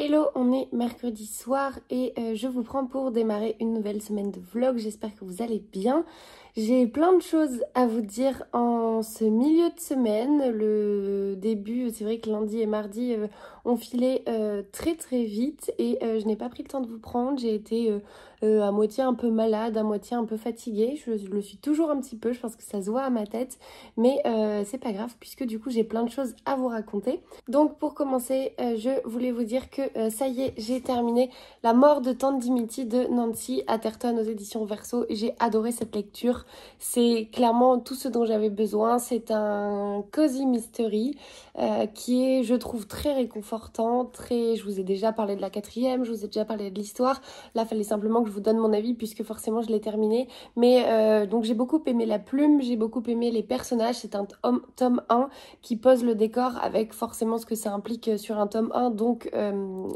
Hello, on est mercredi soir et je vous prends pour démarrer une nouvelle semaine de vlog. J'espère que vous allez bien. J'ai plein de choses à vous dire en ce milieu de semaine. Le début, c'est vrai que lundi et mardi ont filé très vite et je n'ai pas pris le temps de vous prendre. J'ai été à moitié un peu malade, à moitié un peu fatiguée. Je le suis toujours un petit peu, je pense que ça se voit à ma tête. Mais c'est pas grave puisque du coup j'ai plein de choses à vous raconter. Donc pour commencer, je voulais vous dire que ça y est, j'ai terminé La mort de Tante Dimitri de Nancy Atherton aux éditions Verso. J'ai adoré cette lecture. C'est clairement tout ce dont j'avais besoin. C'est un cozy mystery qui est, je trouve, très réconfortant. Je vous ai déjà parlé de la quatrième, je vous ai déjà parlé de l'histoire. Là, il fallait simplement que je vous donne mon avis puisque forcément je l'ai terminé. Mais donc j'ai beaucoup aimé la plume, j'ai beaucoup aimé les personnages. C'est un tome 1 qui pose le décor avec forcément ce que ça implique sur un tome 1. Donc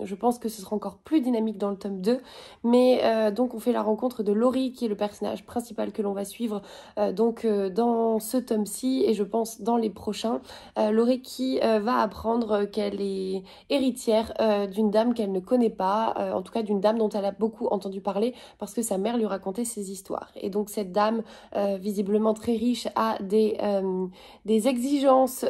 je pense que ce sera encore plus dynamique dans le tome 2. Mais donc on fait la rencontre de Laurie qui est le personnage principal que l'on va suivre dans ce tome-ci et je pense dans les prochains. Laurie qui va apprendre qu'elle est héritière d'une dame qu'elle ne connaît pas, en tout cas d'une dame dont elle a beaucoup entendu parler parce que sa mère lui racontait ses histoires. Et donc cette dame, visiblement très riche, a des exigences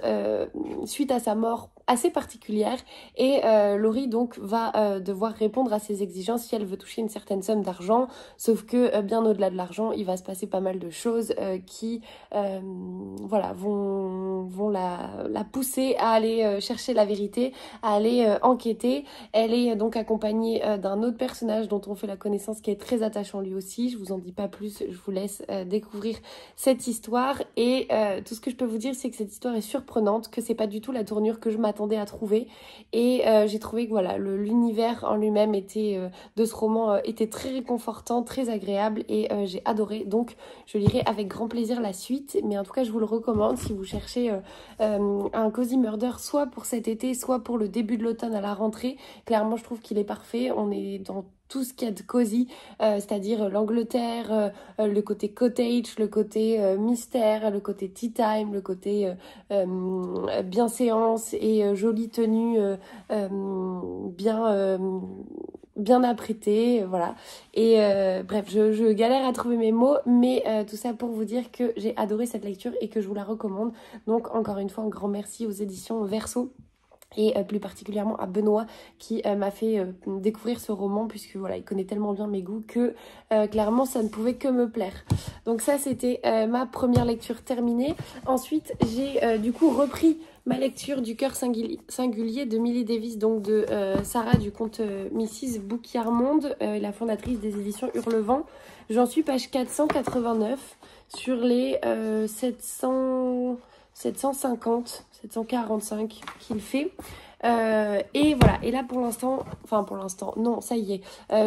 suite à sa mort assez particulières et Laurie donc va devoir répondre à ces exigences si elle veut toucher une certaine somme d'argent, sauf que bien au-delà de l'argent il va se passer pas mal de choses qui voilà, vont la pousser à aller chercher la vérité, à aller enquêter. Elle est donc accompagnée d'un autre personnage dont on fait la connaissance qui est très attachant lui aussi. Je vous en dis pas plus, je vous laisse découvrir cette histoire et tout ce que je peux vous dire c'est que cette histoire est surprenante, que c'est pas du tout la tournure que je m'attendais à trouver et j'ai trouvé que voilà, l'univers en lui-même de ce roman était très réconfortant, très agréable et j'ai adoré, donc je lirai avec grand plaisir la suite, mais en tout cas je vous le recommande si vous cherchez un cozy murder soit pour cet été, soit pour le début de l'automne à la rentrée. Clairement je trouve qu'il est parfait, on est dans tout ce qu'il y a de cosy, c'est-à-dire l'Angleterre, le côté cottage, le côté mystère, le côté tea time, le côté bienséance et jolie tenue bien apprêtée, voilà. Et bref, je galère à trouver mes mots, mais tout ça pour vous dire que j'ai adoré cette lecture et que je vous la recommande. Donc encore une fois, un grand merci aux éditions Verso. Et plus particulièrement à Benoît qui m'a fait découvrir ce roman puisque voilà, il connaît tellement bien mes goûts que clairement ça ne pouvait que me plaire. Donc ça c'était ma première lecture terminée. Ensuite j'ai du coup repris ma lecture du cœur singulier de Millie Davis, donc de Sarah du conte Mrs. Bouquiarmonde, la fondatrice des éditions Hurlevent. J'en suis page 489 sur les 745 qu'il fait. Et voilà, et là pour l'instant, non, ça y est,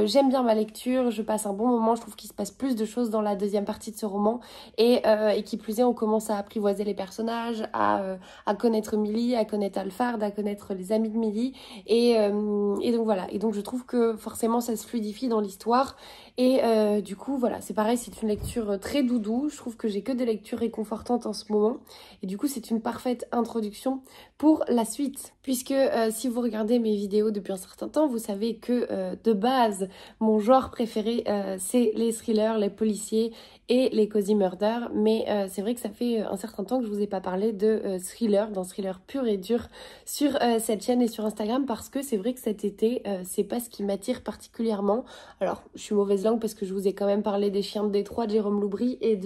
j'aime bien ma lecture, je passe un bon moment, je trouve qu'il se passe plus de choses dans la deuxième partie de ce roman et qui plus est, on commence à apprivoiser les personnages, à connaître Millie, à connaître Alphard, à connaître les amis de Millie et donc voilà, et donc je trouve que forcément ça se fluidifie dans l'histoire et du coup voilà, c'est pareil, c'est une lecture très doudou, je trouve que j'ai que des lectures réconfortantes en ce moment et du coup c'est une parfaite introduction pour la suite, puisque si vous regardez mes vidéos depuis un certain temps, vous savez que de base, mon genre préféré, c'est les thrillers, les policiers et les cozy murder, mais c'est vrai que ça fait un certain temps que je vous ai pas parlé de thriller, d'un thriller pur et dur sur cette chaîne et sur Instagram, parce que c'est vrai que cet été, c'est pas ce qui m'attire particulièrement. Alors, je suis mauvaise langue parce que je vous ai quand même parlé des Chiens de Détroit de Jérôme Loubry et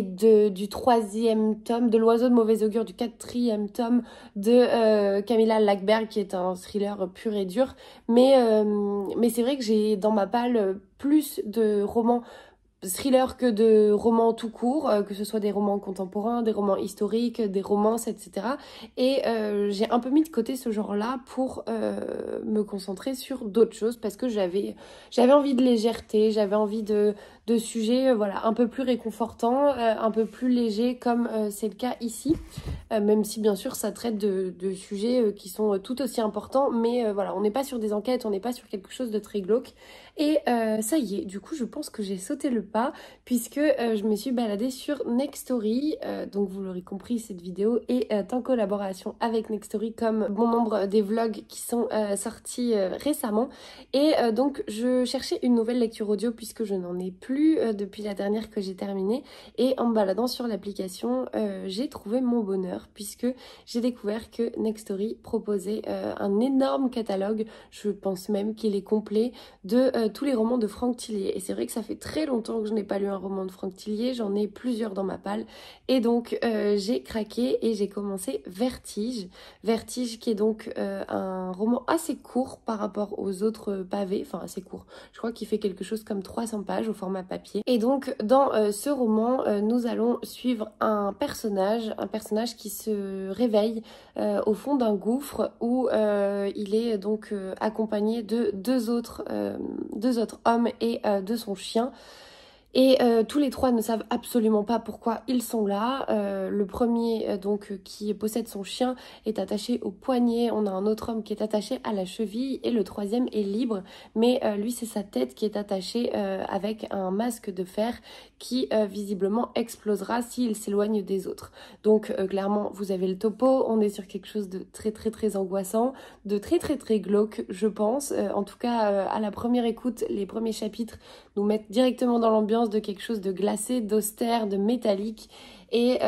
du troisième tome, de l'oiseau de mauvais augure, du quatrième tome de Camilla Lackberg, qui est un thriller pur et dur. Mais c'est vrai que j'ai dans ma palle plus de romans thriller que de romans tout court, que ce soit des romans contemporains, des romans historiques, des romances, etc. Et j'ai un peu mis de côté ce genre-là pour me concentrer sur d'autres choses parce que j'avais envie de légèreté, j'avais envie de sujets voilà, un peu plus réconfortants, un peu plus légers comme c'est le cas ici, même si bien sûr ça traite de sujets qui sont tout aussi importants, mais voilà, on n'est pas sur des enquêtes, on n'est pas sur quelque chose de très glauque. Et ça y est, du coup je pense que j'ai sauté le pas. pas, puisque je me suis baladée sur Nextory, donc vous l'aurez compris, cette vidéo est en collaboration avec Nextory comme bon nombre des vlogs qui sont sortis récemment, et donc je cherchais une nouvelle lecture audio puisque je n'en ai plus depuis la dernière que j'ai terminée, et en me baladant sur l'application j'ai trouvé mon bonheur puisque j'ai découvert que Nextory proposait un énorme catalogue, je pense même qu'il est complet, de tous les romans de Franck Thilliez. Et c'est vrai que ça fait très longtemps que je n'ai pas lu un roman de Franck Thilliez, j'en ai plusieurs dans ma palle, et donc j'ai craqué et j'ai commencé Vertige. Vertige qui est donc un roman assez court par rapport aux autres pavés, enfin assez court, je crois qu'il fait quelque chose comme 300 pages au format papier. Et donc dans ce roman nous allons suivre un personnage qui se réveille au fond d'un gouffre où il est donc accompagné de deux autres hommes et de son chien. Et tous les trois ne savent absolument pas pourquoi ils sont là. Le premier qui possède son chien est attaché au poignet, on a un autre homme qui est attaché à la cheville et le troisième est libre, mais lui c'est sa tête qui est attachée avec un masque de fer qui visiblement explosera s'il s'éloigne des autres. Donc clairement vous avez le topo, on est sur quelque chose de très angoissant, de très glauque je pense. En tout cas à la première écoute, les premiers chapitres nous mettent directement dans l'ambiance de quelque chose de glacé, d'austère, de métallique. Et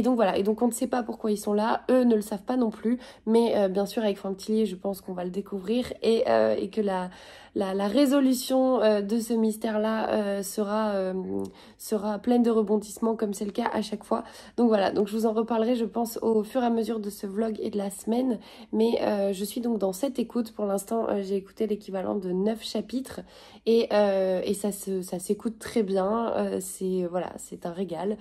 donc voilà, et donc on ne sait pas pourquoi ils sont là, eux ne le savent pas non plus, mais bien sûr avec Franck Thilliez je pense qu'on va le découvrir, et que la résolution de ce mystère-là sera pleine de rebondissements comme c'est le cas à chaque fois. Donc voilà, donc je vous en reparlerai je pense au fur et à mesure de ce vlog et de la semaine, mais je suis donc dans cette écoute. Pour l'instant j'ai écouté l'équivalent de 9 chapitres et ça s'écoute très bien, c'est un régal.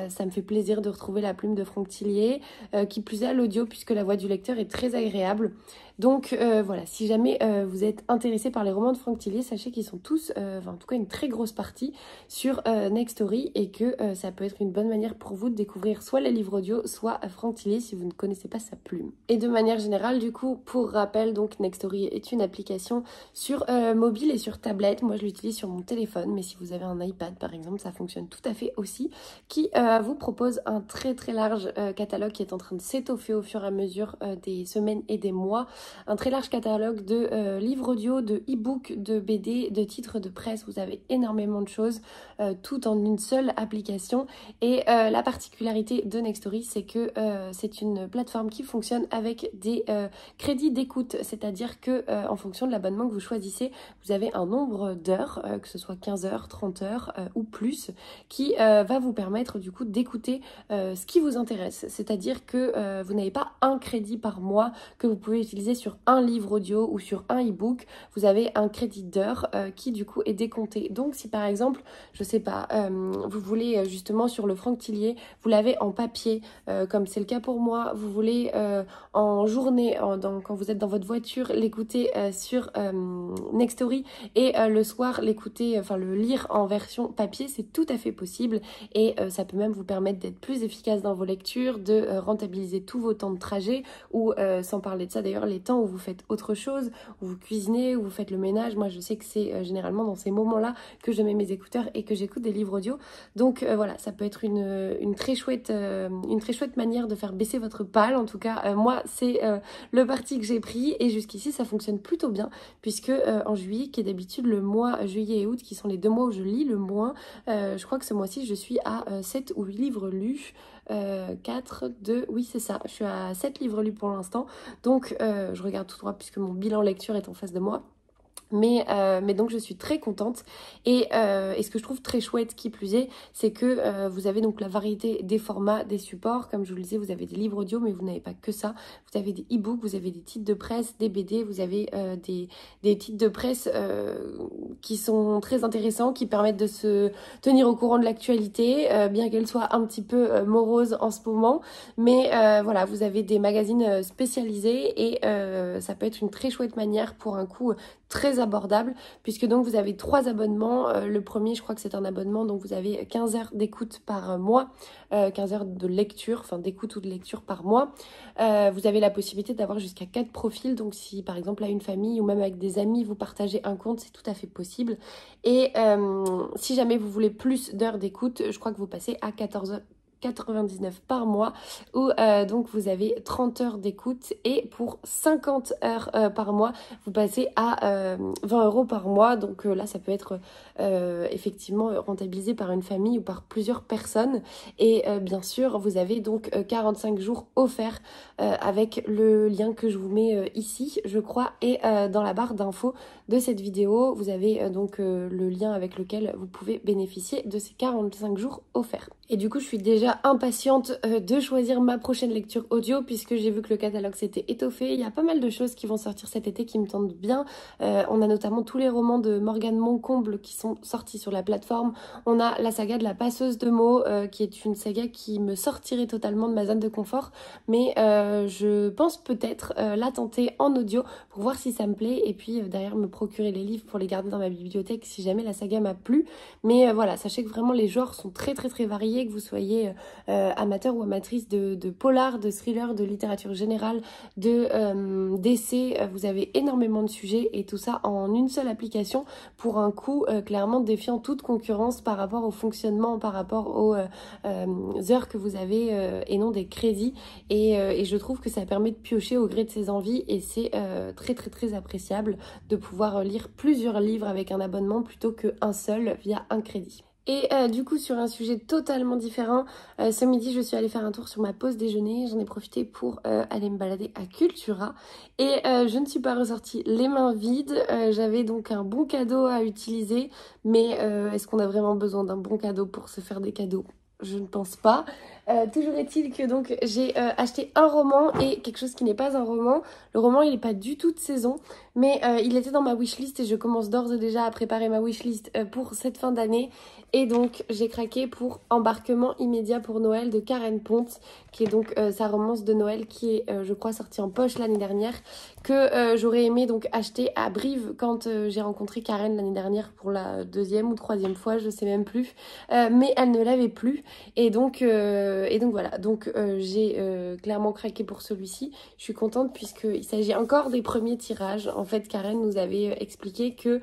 Ça me fait plaisir de retrouver la plume de Franck Thilliez, qui plus est à l'audio puisque la voix du lecteur est très agréable. Donc voilà, si jamais vous êtes intéressé par les romans de Franck Thilliez, sachez qu'ils sont tous, en tout cas une très grosse partie, sur Nextory, et que ça peut être une bonne manière pour vous de découvrir soit les livres audio, soit Franck Thilliez si vous ne connaissez pas sa plume. Et de manière générale, du coup, pour rappel, donc Nextory est une application sur mobile et sur tablette. Moi je l'utilise sur mon téléphone, mais si vous avez un iPad par exemple, ça fonctionne tout à fait aussi, qui vous propose un très large catalogue qui est en train de s'étoffer au fur et à mesure des semaines et des mois. Un très large catalogue de livres audio, de e-books, de BD, de titres de presse. Vous avez énormément de choses, tout en une seule application. Et la particularité de Nextory, c'est que c'est une plateforme qui fonctionne avec des crédits d'écoute, c'est-à-dire que en fonction de l'abonnement que vous choisissez, vous avez un nombre d'heures, que ce soit 15 heures, 30 heures ou plus, qui va vous permettre du coup d'écouter ce qui vous intéresse. C'est-à-dire que vous n'avez pas un crédit par mois que vous pouvez utiliser sur un livre audio ou sur un e-book. Vous avez un crédit d'heure qui du coup est décompté. Donc si par exemple, je sais pas, vous voulez justement sur le Franck Thilliez, vous l'avez en papier, comme c'est le cas pour moi, vous voulez en journée, quand vous êtes dans votre voiture, l'écouter sur Nextory, et le soir l'écouter, enfin le lire en version papier, c'est tout à fait possible. Et ça peut même vous permettre d'être plus efficace dans vos lectures, de rentabiliser tous vos temps de trajet, ou sans parler de ça d'ailleurs, les temps où vous faites autre chose, où vous cuisinez, où vous faites le ménage. Moi je sais que c'est généralement dans ces moments-là que je mets mes écouteurs et que j'écoute des livres audio. Donc voilà, ça peut être une très chouette manière de faire baisser votre palle. En tout cas moi c'est le parti que j'ai pris, et jusqu'ici ça fonctionne plutôt bien, puisque en juillet, qui est d'habitude le mois juillet et août qui sont les 2 mois où je lis le moins, je crois que ce mois-ci je suis à 7 ou 8 livres lus, 4, 2, oui c'est ça, je suis à 7 livres lus pour l'instant, donc je regarde tout droit puisque mon bilan lecture est en face de moi. Mais donc je suis très contente, et ce que je trouve très chouette qui plus est, c'est que vous avez donc la variété des formats, des supports. Comme je vous le disais, vous avez des livres audio, mais vous n'avez pas que ça. Vous avez des e-books, vous avez des titres de presse, des BD, vous avez des titres de presse qui sont très intéressants, qui permettent de se tenir au courant de l'actualité, bien qu'elle soit un petit peu morose en ce moment. Mais voilà, vous avez des magazines spécialisés, et ça peut être une très chouette manière pour un coup très très abordable puisque donc vous avez 3 abonnements. Le premier, je crois que c'est un abonnement, donc vous avez 15 heures d'écoute par mois, 15 heures de lecture, enfin d'écoute ou de lecture par mois. Vous avez la possibilité d'avoir jusqu'à 4 profils, donc si par exemple à une famille ou même avec des amis vous partagez un compte, c'est tout à fait possible. Et si jamais vous voulez plus d'heures d'écoute, je crois que vous passez à 14,99 par mois où donc vous avez 30 heures d'écoute et pour 50 heures par mois vous passez à 20 € par mois, donc là ça peut être effectivement rentabilisé par une famille ou par plusieurs personnes et bien sûr vous avez donc 45 jours offerts avec le lien que je vous mets ici je crois et dans la barre d'infos de cette vidéo vous avez donc le lien avec lequel vous pouvez bénéficier de ces 45 jours offerts. Et du coup je suis déjà impatiente de choisir ma prochaine lecture audio puisque j'ai vu que le catalogue s'était étoffé. Il y a pas mal de choses qui vont sortir cet été qui me tentent bien. On a notamment tous les romans de Morgane Moncomble qui sont sortis sur la plateforme. On a la saga de la passeuse de mots qui est une saga qui me sortirait totalement de ma zone de confort. Mais je pense peut-être la tenter en audio pour voir si ça me plaît et puis derrière me procurer les livres pour les garder dans ma bibliothèque si jamais la saga m'a plu. Mais voilà, sachez que vraiment les genres sont très variés, que vous soyez amateur ou amatrice de polar, de thriller, de littérature générale, d'essais, vous avez énormément de sujets et tout ça en une seule application pour un coût clairement défiant toute concurrence par rapport au fonctionnement, par rapport aux heures que vous avez et non des crédits et je trouve que ça permet de piocher au gré de ses envies et c'est très appréciable de pouvoir lire plusieurs livres avec un abonnement plutôt qu'un seul via un crédit. Et du coup sur un sujet totalement différent, ce midi je suis allée faire un tour sur ma pause déjeuner, j'en ai profité pour aller me balader à Cultura et je ne suis pas ressortie les mains vides, j'avais donc un bon cadeau à utiliser mais est-ce qu'on a vraiment besoin d'un bon cadeau pour se faire des cadeaux ? Je ne pense pas. Toujours est-il que donc j'ai acheté un roman et quelque chose qui n'est pas un roman. Le roman il n'est pas du tout de saison mais il était dans ma wishlist et je commence d'ores et déjà à préparer ma wishlist pour cette fin d'année. Et donc j'ai craqué pour Embarquement immédiat pour Noël de Karen Ponte qui est donc sa romance de Noël qui est je crois sortie en poche l'année dernière que j'aurais aimé donc acheter à Brive quand j'ai rencontré Karen l'année dernière pour la 2e ou 3e fois je sais même plus mais elle ne l'avait plus et donc voilà, donc j'ai clairement craqué pour celui-ci. Je suis contente puisqu'il s'agit encore des premiers tirages. En fait, Karen nous avait expliqué que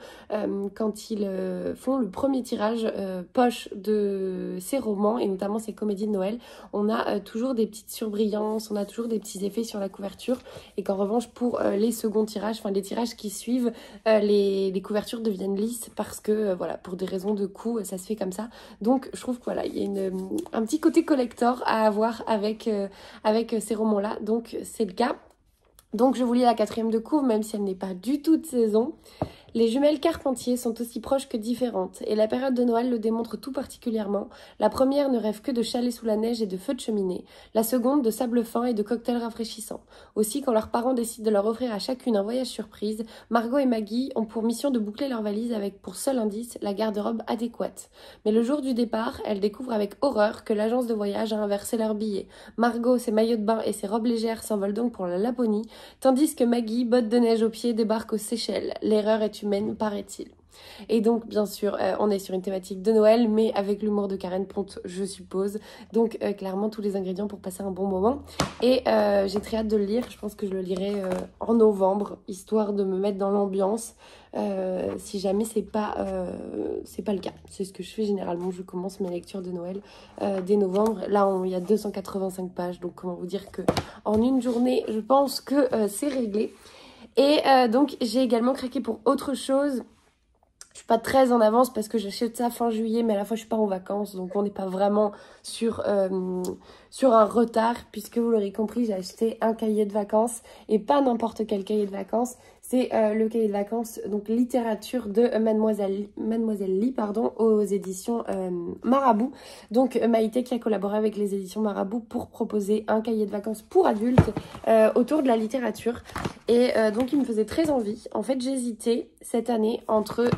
quand ils font le premier tirage poche de ces romans, et notamment ces comédies de Noël, on a toujours des petites surbrillances, on a toujours des petits effets sur la couverture, et qu'en revanche, pour les seconds tirages, enfin les tirages qui suivent, les couvertures deviennent lisses parce que, voilà, pour des raisons de coût, ça se fait comme ça. Donc, je trouve que voilà, il y a un petit côté collector à avoir avec ces romans-là, donc c'est le cas. Donc je vous lis la 4e de cours, même si elle n'est pas du tout de saison. Les jumelles Carpentier sont aussi proches que différentes, et la période de Noël le démontre tout particulièrement. La première ne rêve que de chalets sous la neige et de feux de cheminée, la seconde de sable fin et de cocktails rafraîchissants. Aussi, quand leurs parents décident de leur offrir à chacune un voyage surprise, Margot et Maggie ont pour mission de boucler leur valise avec pour seul indice la garde-robe adéquate. Mais le jour du départ, elles découvrent avec horreur que l'agence de voyage a inversé leurs billets. Margot, ses maillots de bain et ses robes légères s'envolent donc pour la Laponie, tandis que Maggie, bottes de neige aux pieds, débarque aux Seychelles. L'erreur est humaine, paraît-il. Et donc, bien sûr, on est sur une thématique de Noël, mais avec l'humour de Karen Ponte, je suppose. Donc, clairement, tous les ingrédients pour passer un bon moment. Et j'ai très hâte de le lire. Je pense que je le lirai en novembre, histoire de me mettre dans l'ambiance. Si jamais c'est pas le cas. C'est ce que je fais généralement. Je commence mes lectures de Noël dès novembre. Là, il y a 285 pages. Donc, comment vous dire que en une journée, je pense que c'est réglé. Et donc, j'ai également craqué pour autre chose. Je suis pas très en avance parce que j'achète ça fin juillet, mais à la fois je suis pas en vacances, donc on n'est pas vraiment sur un retard, puisque vous l'aurez compris, j'ai acheté un cahier de vacances, et pas n'importe quel cahier de vacances, c'est le cahier de vacances, donc littérature de Mademoiselle Lee, pardon, aux éditions Marabout. Donc Maïté qui a collaboré avec les éditions Marabout pour proposer un cahier de vacances pour adultes autour de la littérature. Et donc il me faisait très envie. En fait j'hésitais cette année entre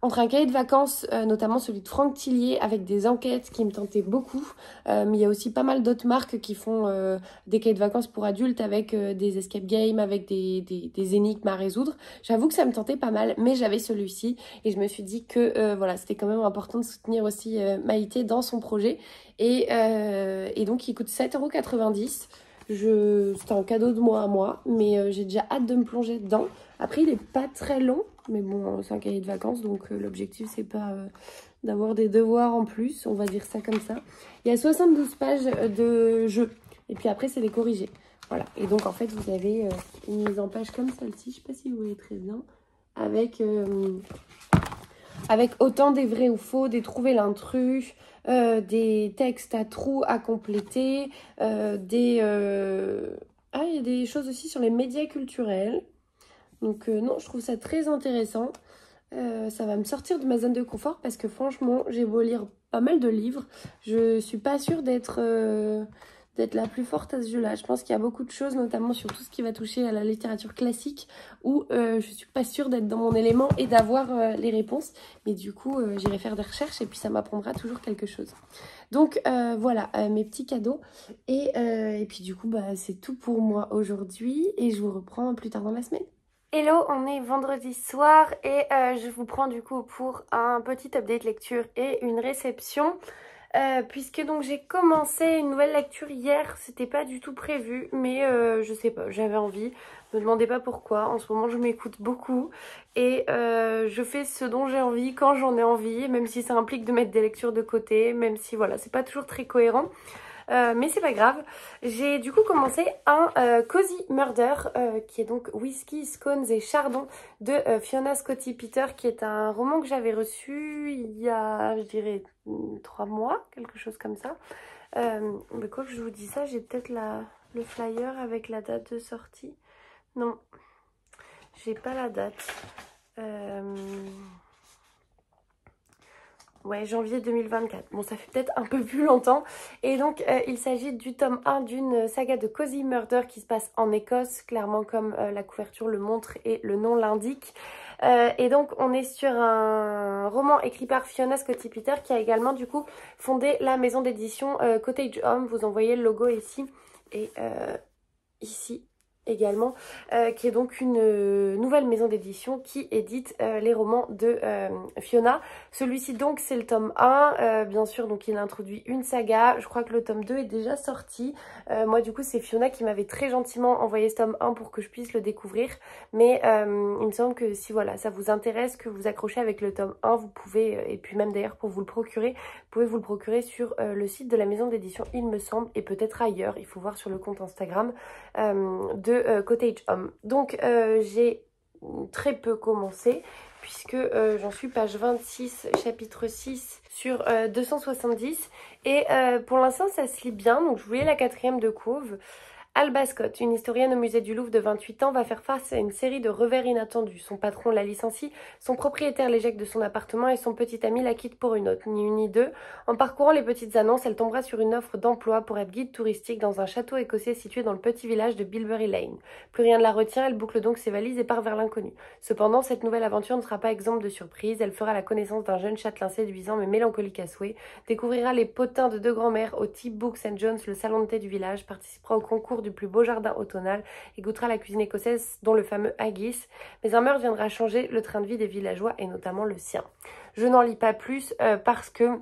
entre un cahier de vacances, notamment celui de Franck Tillier, avec des enquêtes qui me tentaient beaucoup. Mais il y a aussi pas mal d'autres marques qui font des cahiers de vacances pour adultes avec des escape games, avec des énigmes à résoudre. J'avoue que ça me tentait pas mal, mais j'avais celui-ci. Et je me suis dit que voilà, c'était quand même important de soutenir aussi Maïté dans son projet. Et donc, il coûte 7,90 €. C'était un cadeau de moi à moi, mais j'ai déjà hâte de me plonger dedans. Après, il est pas très long, mais bon, c'est un cahier de vacances, donc l'objectif, c'est pas d'avoir des devoirs en plus, on va dire ça comme ça. Il y a 72 pages de jeu, et puis après, c'est les corrigés. Voilà, et donc en fait, vous avez une mise en page comme celle-ci, je sais pas si vous voyez très bien, avec autant des vrais ou faux, des trouver l'intrus, des textes à trous à compléter, Ah, il y a des choses aussi sur les médias culturels. Donc non, je trouve ça très intéressant. Ça va me sortir de ma zone de confort parce que franchement, j'ai beau lire pas mal de livres, je suis pas sûre d'être la plus forte à ce jeu-là. Je pense qu'il y a beaucoup de choses, notamment sur tout ce qui va toucher à la littérature classique, où je suis pas sûre d'être dans mon élément et d'avoir les réponses. Mais du coup, j'irai faire des recherches et puis ça m'apprendra toujours quelque chose. Donc voilà, mes petits cadeaux. Et puis du coup, bah, c'est tout pour moi aujourd'hui et je vous reprends plus tard dans la semaine. Hello, on est vendredi soir et je vous prends du coup pour un petit update lecture et une réception. Puisque donc j'ai commencé une nouvelle lecture hier, c'était pas du tout prévu, mais je sais pas, j'avais envie, me demandez pas pourquoi, en ce moment je m'écoute beaucoup et je fais ce dont j'ai envie quand j'en ai envie, même si ça implique de mettre des lectures de côté, même si voilà, c'est pas toujours très cohérent. Mais c'est pas grave. J'ai du coup commencé un Cozy Murder qui est donc Whisky, Scones et Chardon de Fiona Scotty Peter, qui est un roman que j'avais reçu il y a, je dirais, 3 mois, quelque chose comme ça. Mais quoi que je vous dis ça, j'ai peut-être le flyer avec la date de sortie. Non, j'ai pas la date. Ouais, janvier 2024. Bon, ça fait peut-être un peu plus longtemps. Et donc, il s'agit du tome 1 d'une saga de Cozy Murder qui se passe en Écosse, clairement comme la couverture le montre et le nom l'indique. Et donc, on est sur un roman écrit par Fiona Scotty Peter qui a également, du coup, fondé la maison d'édition Cottage Home. Vous en voyez le logo ici et ici également, qui est donc une nouvelle maison d'édition qui édite les romans de Fiona. Celui-ci donc c'est le tome 1, bien sûr donc il introduit une saga, je crois que le tome 2 est déjà sorti. Moi du coup c'est Fiona qui m'avait très gentiment envoyé ce tome 1 pour que je puisse le découvrir, mais il me semble que si voilà ça vous intéresse, que vous accrochez avec le tome 1, vous pouvez, et puis même d'ailleurs pour vous le procurer, vous pouvez vous le procurer sur le site de la maison d'édition il me semble, et peut-être ailleurs, il faut voir sur le compte Instagram de Cottage Home. Donc j'ai très peu commencé puisque j'en suis page 26, chapitre 6 sur 270 et pour l'instant ça se lit bien. Donc je voulais la 4e de couve. Alba Scott, une historienne au musée du Louvre de 28 ans, va faire face à une série de revers inattendus. Son patron la licencie, son propriétaire l'éjecte de son appartement et son petit ami la quitte pour une autre. Ni une ni deux. En parcourant les petites annonces, elle tombera sur une offre d'emploi pour être guide touristique dans un château écossais situé dans le petit village de Bilberry Lane. Plus rien ne la retient, elle boucle donc ses valises et part vers l'inconnu. Cependant, cette nouvelle aventure ne sera pas exempte de surprises. Elle fera la connaissance d'un jeune châtelain séduisant mais mélancolique à souhait, découvrira les potins de deux grands-mères au type Books and Jones, le salon de thé du village, participera au concours du plus beau jardin automnal et goûtera la cuisine écossaise dont le fameux haggis. Mais un meurtre viendra changer le train de vie des villageois et notamment le sien. Je n'en lis pas plus parce que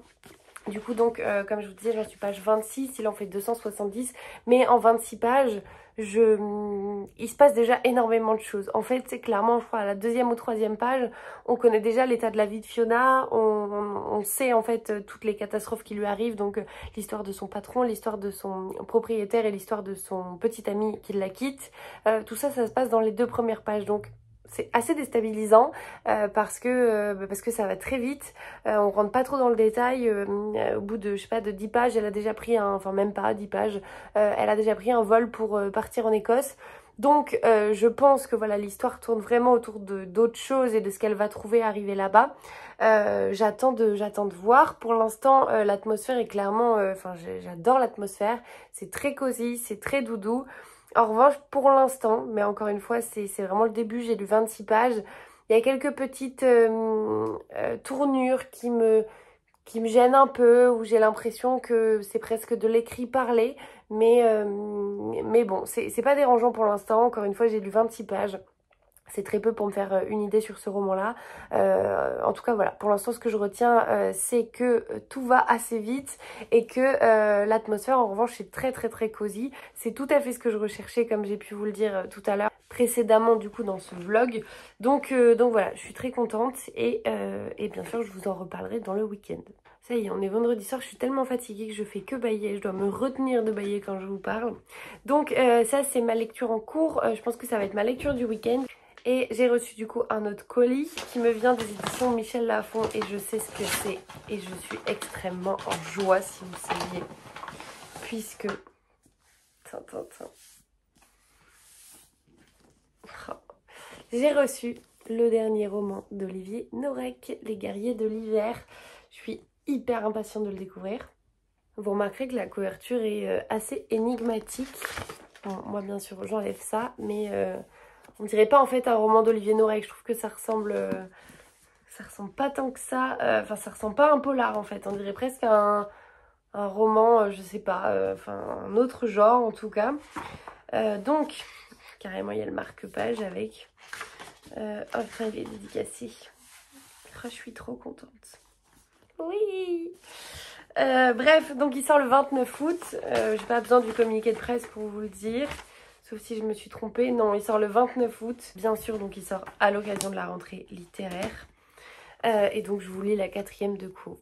du coup donc comme je vous disais j'en suis page 26, il en fait 270 mais en 26 pages il se passe déjà énormément de choses. En fait c'est clairement je crois à la 2e ou 3e page on connaît déjà l'état de la vie de Fiona, on sait en fait toutes les catastrophes qui lui arrivent, donc l'histoire de son patron, l'histoire de son propriétaire et l'histoire de son petit ami qui la quitte. Tout ça ça se passe dans les 2 premières pages, donc c'est assez déstabilisant parce que ça va très vite, on rentre pas trop dans le détail, au bout de je sais pas de 10 pages elle a déjà pris enfin même pas 10 pages, elle a déjà pris un vol pour partir en Écosse. Donc je pense que voilà l'histoire tourne vraiment autour d'autres choses et de ce qu'elle va trouver arriver là-bas. J'attends de voir. Pour l'instant l'atmosphère est clairement, j'adore l'atmosphère, c'est très cosy, c'est très doudou. En revanche, pour l'instant, mais encore une fois, c'est vraiment le début, j'ai lu 26 pages, Il y a quelques petites tournures qui me gênent un peu, où j'ai l'impression que c'est presque de l'écrit parlé. Mais bon, c'est pas dérangeant pour l'instant. Encore une fois, j'ai lu 26 pages. C'est très peu pour me faire une idée sur ce roman-là. En tout cas, voilà. Pour l'instant, ce que je retiens, c'est que tout va assez vite et que l'atmosphère, en revanche, est très, très, très cosy. C'est tout à fait ce que je recherchais, comme j'ai pu vous le dire tout à l'heure, précédemment, du coup, dans ce vlog. Donc voilà, je suis très contente et bien sûr, je vous en reparlerai dans le week-end. Ça y est, on est vendredi soir, je suis tellement fatiguée que je fais que bâiller, je dois me retenir de bâiller quand je vous parle. Donc ça, c'est ma lecture en cours, je pense que ça va être ma lecture du week-end. Et j'ai reçu du coup un autre colis qui me vient des éditions Michel Lafon et je sais ce que c'est. Et je suis extrêmement en joie si vous saviez. Puisque... J'ai reçu le dernier roman d'Olivier Norek, Les Guerriers de l'Hiver. Je suis hyper impatiente de le découvrir. Vous remarquerez que la couverture est assez énigmatique. Bon, moi bien sûr j'enlève ça, mais... on dirait pas en fait un roman d'Olivier Norek, je trouve que ça ressemble pas tant que ça, enfin ça ressemble pas à un polar en fait, on dirait presque un roman, je sais pas, enfin un autre genre en tout cas. Donc, carrément il y a le marque-page avec, enfin il est dédicacé, oh, je suis trop contente. Oui. Bref, donc il sort le 29 août, j'ai pas besoin du communiqué de presse pour vous le dire. Sauf si je me suis trompée. Non, il sort le 29 août. Bien sûr, donc il sort à l'occasion de la rentrée littéraire. Et donc je vous lis la 4e de cours.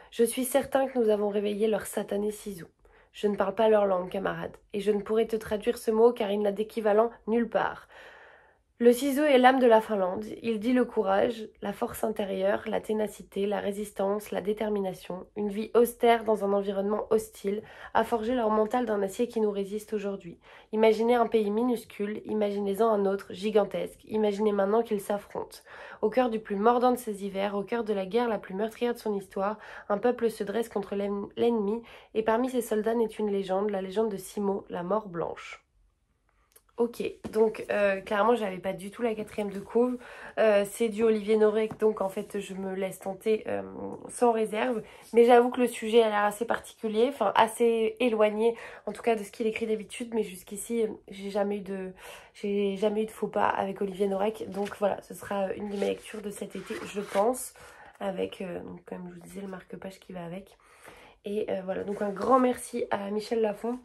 Je suis certain que nous avons réveillé leur satané ciseau. Je ne parle pas leur langue, camarade. Et je ne pourrai te traduire ce mot car il n'a d'équivalent nulle part. Le ciseau est l'âme de la Finlande. Il dit le courage, la force intérieure, la ténacité, la résistance, la détermination. Une vie austère dans un environnement hostile a forgé leur mental d'un acier qui nous résiste aujourd'hui. Imaginez un pays minuscule, imaginez-en un autre, gigantesque. Imaginez maintenant qu'ils s'affrontent. Au cœur du plus mordant de ces hivers, au cœur de la guerre la plus meurtrière de son histoire, un peuple se dresse contre l'ennemi et parmi ces soldats naît une légende, la légende de Simo, la mort blanche. Ok, donc clairement j'avais pas du tout la 4e de couve, c'est du Olivier Norek, donc en fait je me laisse tenter sans réserve, mais j'avoue que le sujet a l'air assez particulier, enfin assez éloigné en tout cas de ce qu'il écrit d'habitude, mais jusqu'ici j'ai jamais eu de faux pas avec Olivier Norek, donc voilà, ce sera une de mes lectures de cet été je pense, avec donc comme je vous disais le marque-page qui va avec, et voilà, donc un grand merci à Michel Lafon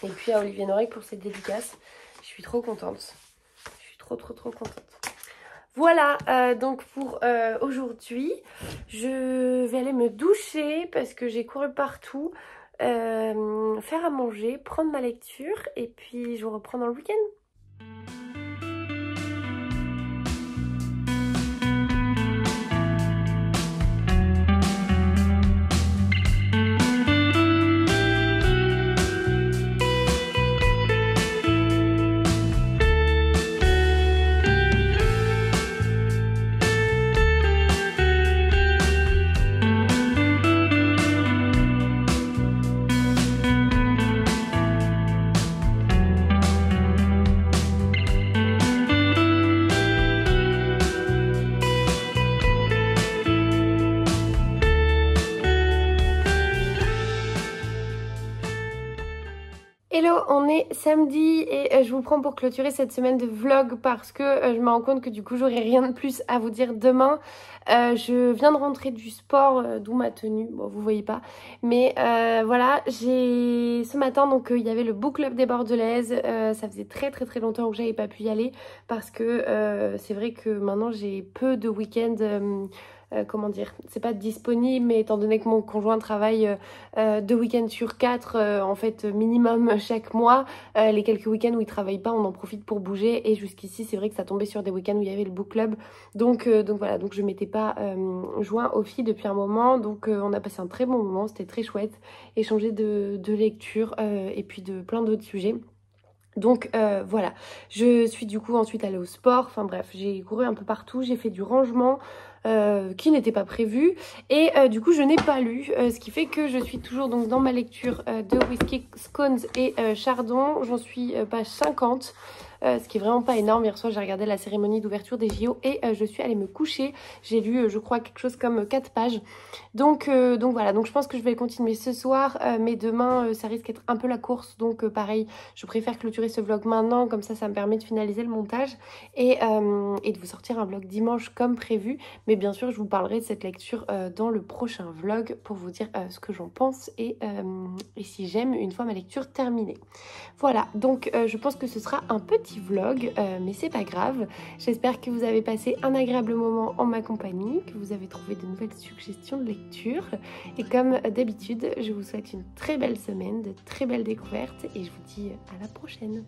et puis à Olivier Norek pour cette dédicace. Je suis trop contente. Je suis trop contente. Voilà, donc pour aujourd'hui, je vais aller me doucher parce que j'ai couru partout, faire à manger, prendre ma lecture et puis je vous reprends dans le week-end. Hello, on est samedi et je vous prends pour clôturer cette semaine de vlog parce que je me rends compte que du coup j'aurai rien de plus à vous dire demain. Je viens de rentrer du sport, d'où ma tenue, bon vous voyez pas, mais voilà, ce matin donc il y avait le book club des Bordelaises, ça faisait très longtemps que j'avais pas pu y aller parce que c'est vrai que maintenant j'ai peu de week-ends. Comment dire, c'est pas disponible, mais étant donné que mon conjoint travaille 2 week-ends sur 4 en fait minimum chaque mois, les quelques week-ends où il travaille pas on en profite pour bouger et jusqu'ici c'est vrai que ça tombait sur des week-ends où il y avait le book club, donc voilà, donc je m'étais pas joint aux filles depuis un moment, donc on a passé un très bon moment, c'était très chouette, échanger de lecture et puis de plein d'autres sujets. Donc voilà, je suis du coup ensuite allée au sport, enfin bref, j'ai couru un peu partout, j'ai fait du rangement qui n'était pas prévu et du coup je n'ai pas lu, ce qui fait que je suis toujours donc dans ma lecture de Whisky, Scones et Chardon, j'en suis page 50. ce qui est vraiment pas énorme. Hier soir j'ai regardé la cérémonie d'ouverture des JO et je suis allée me coucher. J'ai lu je crois quelque chose comme 4 pages. Donc voilà, donc je pense que je vais continuer ce soir, mais demain ça risque d'être un peu la course. Donc pareil, je préfère clôturer ce vlog maintenant, comme ça me permet de finaliser le montage et de vous sortir un vlog dimanche comme prévu. Mais bien sûr je vous parlerai de cette lecture dans le prochain vlog pour vous dire ce que j'en pense et si j'aime une fois ma lecture terminée. Voilà, donc je pense que ce sera un petit vlog, mais c'est pas grave. J'espère que vous avez passé un agréable moment en ma compagnie, que vous avez trouvé de nouvelles suggestions de lecture. Et comme d'habitude, je vous souhaite une très belle semaine, de très belles découvertes et je vous dis à la prochaine.